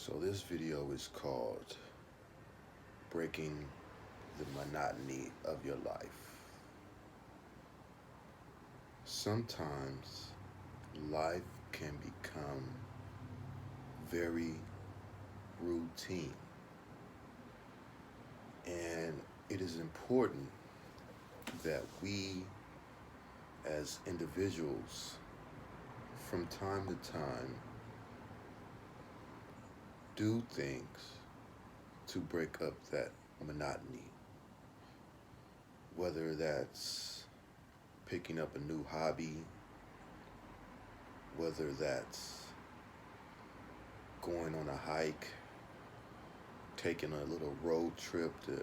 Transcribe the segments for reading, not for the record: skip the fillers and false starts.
So this video is called Breaking the Monotony of Your Life. Sometimes life can become very routine, and it is important that we as individuals from time to time do things to break up that monotony, whether that's picking up a new hobby, whether that's going on a hike, taking a little road trip to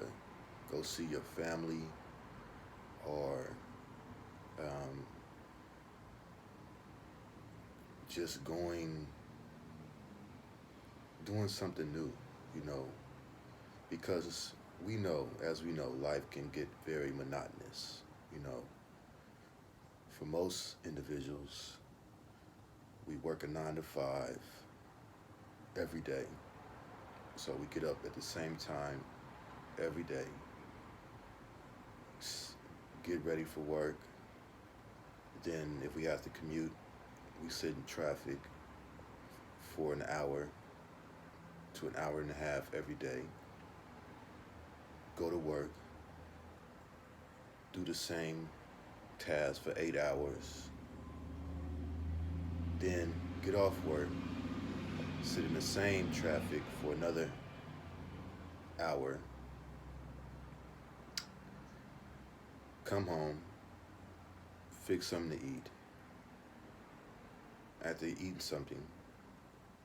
go see your family, or um, just doing something new, you know, because as we know, life can get very monotonous, you know. For most individuals, we work a 9 to 5 every day. So we get up at the same time every day, get ready for work. Then if we have to commute, we sit in traffic for an hour to an hour and a half every day, go to work, do the same task for 8 hours, then get off work, sit in the same traffic for another hour, come home, fix something to eat. After eating something,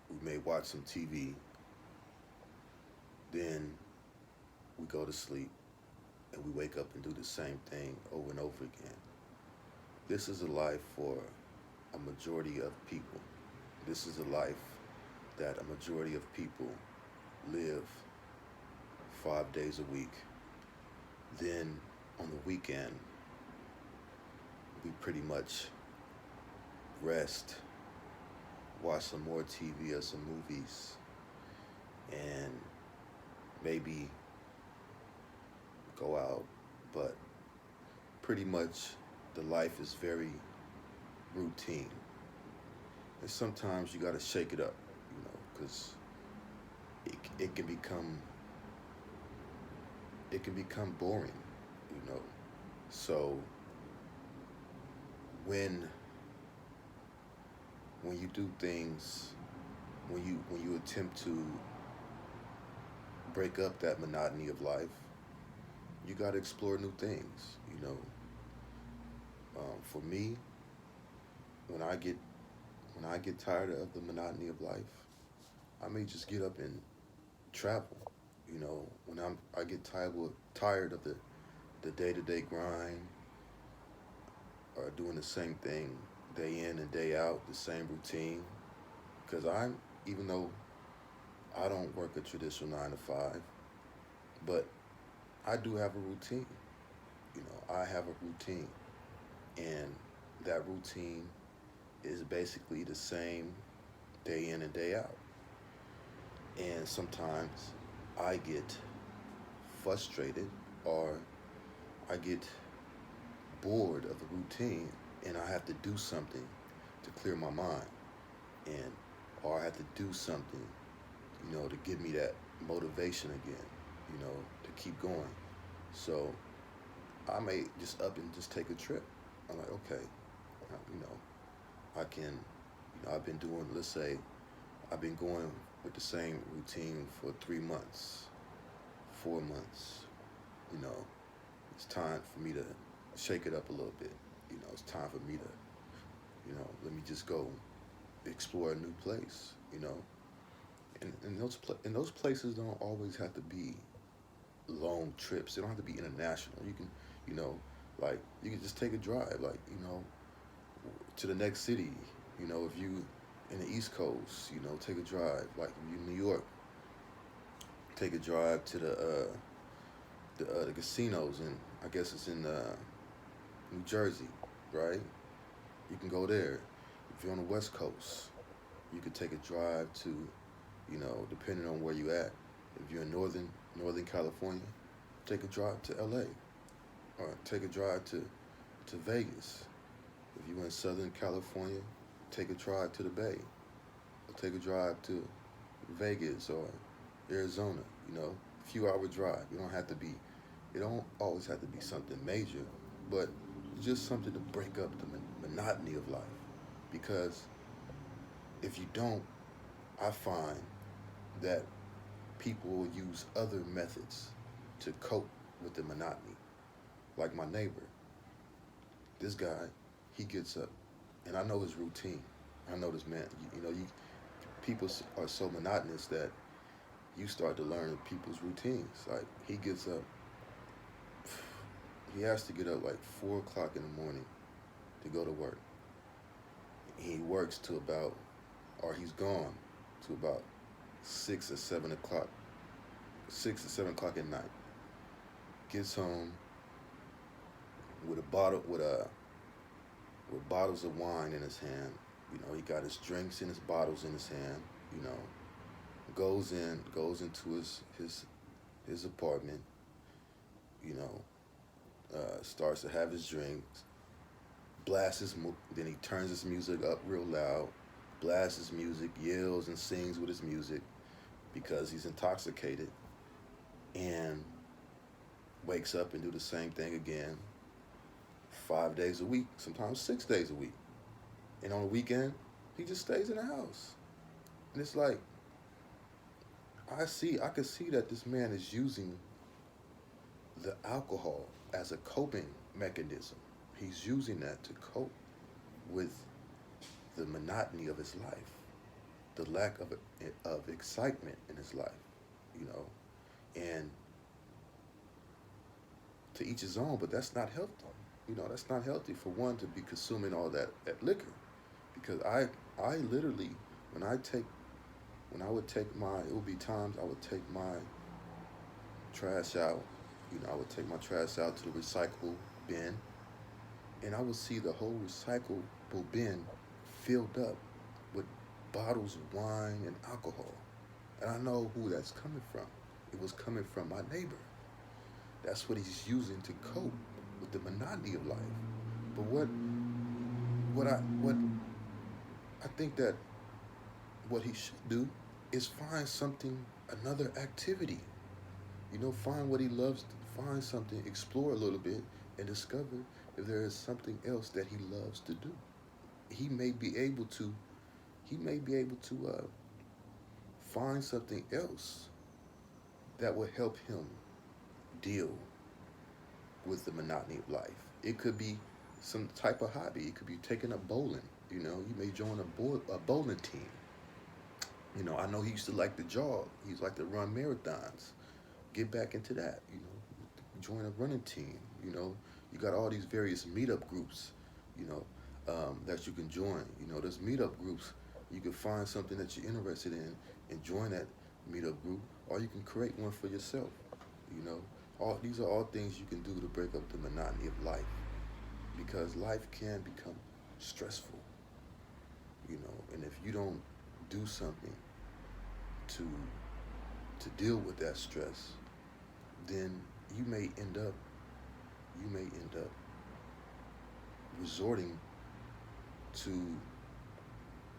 we may watch some TV, then we go to sleep and we wake up and do the same thing over and over again. This is a life for a majority of people. This is a life that a majority of people live 5 days a week. Then on the weekend, we pretty much rest, watch some more TV or some movies, and maybe go out. But pretty much the life is very routine. And sometimes you got to shake it up, you know, because it can become boring, you know. So when you do things, when you attempt to break up that monotony of life, you got to explore new things, you know. For me, when I get tired of the monotony of life, I may just get up and travel. You know, when I get tired of the day-to-day grind, or doing the same thing day in and day out, the same routine. Because even though I don't work a traditional 9 to 5, but I do have a routine. You know, I have a routine, and that routine is basically the same day in and day out. And sometimes I get frustrated, or I get bored of the routine, and I have to do something to clear my mind, and or I have to do something, you know, to give me that motivation again, you know, to keep going. So I may just up and just take a trip. I'm like, okay, you know, I can, you know, I've been doing, let's say, I've been going with the same routine for 3 months, 4 months. You know, it's time for me to shake it up a little bit. You know, it's time for me to, you know, let me just go explore a new place. You know, and those places don't always have to be long trips. They don't have to be international. You can, you know, like you can just take a drive, like, you know, to the next city. You know, if you in the East Coast, you know, take a drive. Like if you in New York, take a drive to the casinos, and I guess it's in New Jersey, right? You can go there. If you're on the West Coast, you could take a drive to, depending on where you at. If you're in Northern California, take a drive to LA or take a drive to Vegas. If you're in Southern California, take a drive to the Bay or take a drive to Vegas or Arizona, few hour drive. It don't always have to be something major, but just something to break up the monotony of life. Because if you don't, I find that people will use other methods to cope with the monotony. Like my neighbor, this guy, he gets up, and I know his routine. I know this man. People are so monotonous that you start to learn people's routines. Like he gets up, he has to get up like 4 o'clock in the morning to go to work. He works to about, or he's gone to about 6 or 7 o'clock, 6 or 7 o'clock at night. Gets home with a bottle with bottles of wine in his hand. He got his drinks and his bottles in his hand. Goes into his apartment. Starts to have his drinks. Then he turns his music up real loud. Blasts his music, yells and sings with his music because he's intoxicated, and wakes up and do the same thing again 5 days a week, sometimes 6 days a week. And on the weekend, he just stays in the house. And it's like, I could see that this man is using the alcohol as a coping mechanism. He's using that to cope with the monotony of his life, the lack of excitement in his life, and to each his own, but that's not healthy. That's not healthy for one to be consuming all that liquor, because I literally, when I would take it would be times I would take my trash out, I would take my trash out to the recyclable bin, and I would see the whole recyclable bin filled up with bottles of wine and alcohol. And I know who that's coming from. It was coming from my neighbor. That's what he's using to cope with the monotony of life. But what I think that what he should do is find another activity. Find what he loves, find something, explore a little bit, and discover if there is something else that he loves to do. He may be able to find something else that will help him deal with the monotony of life. It could be some type of hobby. It could be taking up bowling. You may join a bowling team. I know he used to like to jog. He used to like to run marathons. Get back into that. Join a running team. You got all these various meetup groups. That you can join. There's meetup groups. You can find something that you're interested in and join that meetup group, or you can create one for yourself. These are all things you can do to break up the monotony of life, because life can become stressful. And if you don't do something to deal with that stress, then you may end up resorting to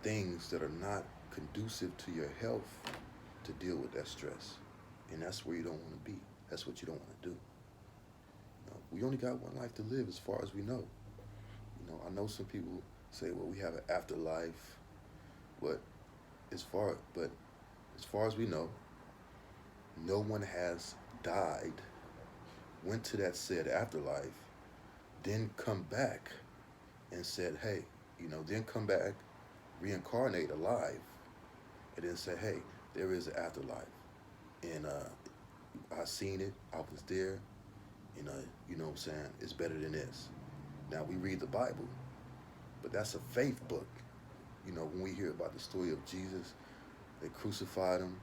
things that are not conducive to your health to deal with that stress. And that's where you don't want to be. That's what you don't want to do. We only got one life to live as far as we know. I know some people say, well, we have an afterlife, but as far as we know, no one has died, went to that said afterlife, then come back and said, hey, then come back, reincarnate alive, and then say, hey, there is an afterlife. And I seen it, I was there, you know what I'm saying, it's better than this. Now we read the Bible, but that's a faith book. When we hear about the story of Jesus, they crucified him,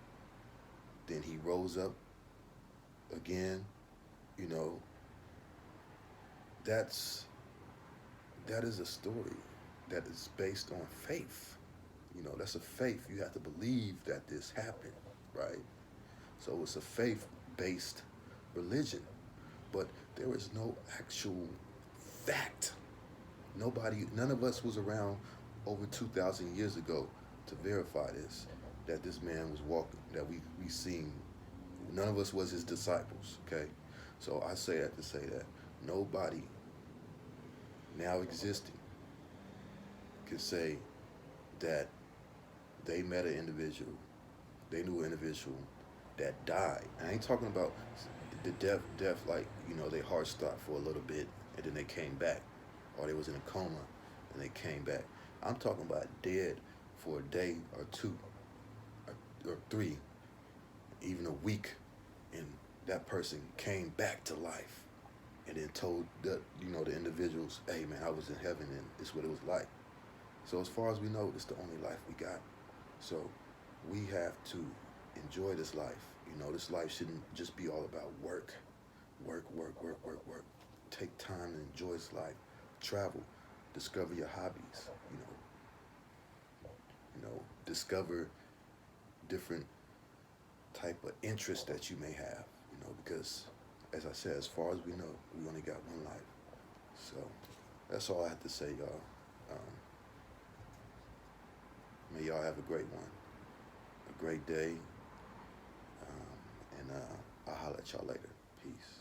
then he rose up again, that is a story that is based on faith. That's a faith. You have to believe that this happened, right? So it's a faith-based religion, but there is no actual fact. None of us was around over 2,000 years ago to verify this, that this man was walking, that we seen. None of us was his disciples, okay? So I say that to say that nobody now existing can say that they met an individual, they knew an individual that died. I ain't talking about the death like, their heart stopped for a little bit and then they came back, or they was in a coma and they came back. I'm talking about dead for a day or two or three, even a week, and that person came back to life and then told the individuals, hey man, I was in heaven and it's what it was like. So as far as we know, it's the only life we got. So we have to enjoy this life. This life shouldn't just be all about work. Work, work, work, work, work. Take time to enjoy this life. Travel. Discover your hobbies. Discover different type of interests that you may have. Because as I said, as far as we know, we only got one life. So that's all I have to say, y'all. May y'all have a great one, a great day, and I'll holler at y'all later. Peace.